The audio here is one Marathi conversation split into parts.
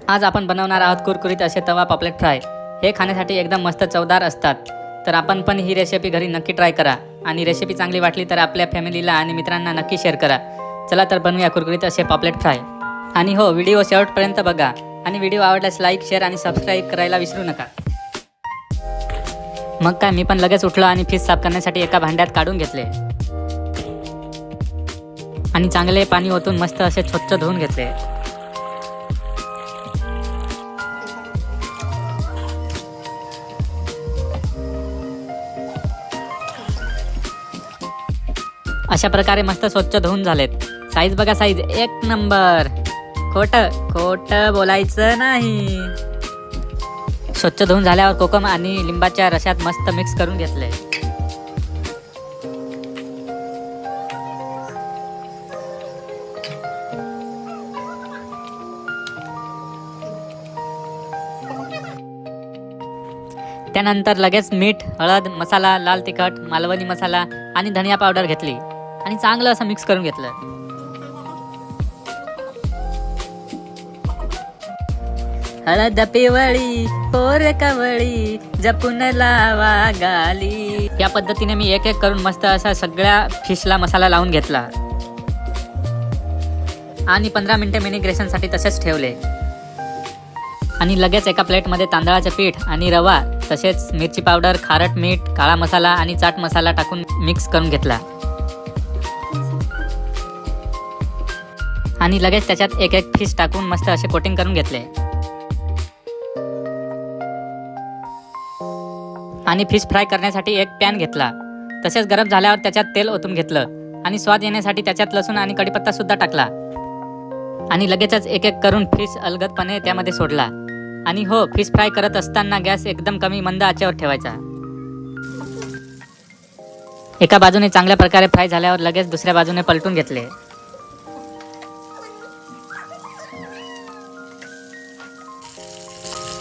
आज आपण बनवणार आहोत कुरकुरीत असे तवा पॉपलेट फ्राय। हे खाण्यासाठी एकदम मस्त चवदार असतात। तर आपण पण ही रेसिपी घरी नक्की ट्राय करा आणि रेसिपी चांगली वाटली तर आपल्या फॅमिलीला आणि मित्रांना नक्की शेअर करा। चला तर बनवूया कुरकुरीत असे पॉपलेट फ्राय। आणि हो, व्हिडिओ शेवटपर्यंत बघा आणि व्हिडिओ आवडल्यास लाईक, शेअर आणि सबस्क्राईब करायला विसरू नका। मग काय, मी पण लगेच उठलो आणि फिश साफ करण्यासाठी एका भांड्यात काढून घेतले आणि चांगले पाणी ओतून मस्त असे स्वच्छ धुवून घेतले। अशा प्रकारे मस्त स्वच्छ धुवून झालेत। साईज बघा, साईज एक नंबर। खोट बोलायचं नाही। स्वच्छ धुवून झाल्यावर कोकम आणि लिंबाच्या रसात मस्त मिक्स करून घेतले। त्यानंतर लगेच मीठ, हळद, मसाला, लाल तिखट, मालवणी मसाला आणि धनिया पावडर घेतली आणि चांगलं असं मिक्स करून घेतलं। हळद पिवळी पोर कवळी जपून लावा गाली। या पद्धतीने मी एक एक करून मस्त असा सगळ्या फिशला मसाला लावून घेतला आणि 15 मिनिटे मॅरिनेशनसाठी तसेच ठेवले। आणि लगेच एका प्लेटमध्ये तांदळाचे पीठ आणि रवा तसेच मिरची पावडर, खारट मीठ, काळा मसाला आणि चाट मसाला टाकून मिक्स करून घेतला आणि लगेच त्याच्यात एक एक फिश टाकून मस्त असे कोटिंग करून घेतले आणि फिश फ्राय करण्यासाठी एक पॅन घेतला। तसेच गरम झाल्यावर त्याच्यात तेल ओतून घेतलं आणि स्वाद येण्यासाठी त्याच्यात लसूण आणि कढीपत्ता सुद्धा टाकला आणि लगेचच एक एक करून फिश अलगदपणे त्यामध्ये सोडला। आणि हो, फिश फ्राय करत असताना गॅस एकदम कमी मंद आचेवर ठेवायचा। एका बाजूने चांगल्या प्रकारे फ्राय झाल्यावर लगेच दुसऱ्या बाजूने पलटून घेतले।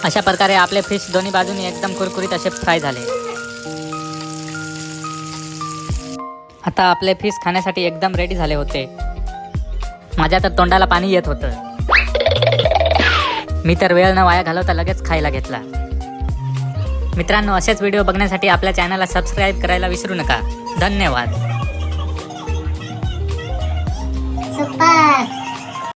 अशा प्रकारे आपले फिश दोन्ही बाजूने एकदम कुरकुरीत असे फ्राय झाले। आता आपले फिश खाण्यासाठी एकदम रेडी झाले होते। माझ्या तर तोंडाला पाणी येत होतं। मी तर वेळ न वाया घालवता लगेच खायला घेतला। मित्रांनो, असेच व्हिडिओ बघण्यासाठी आपल्या चॅनलला सबस्क्राईब करायला विसरू नका। धन्यवाद। सुपर।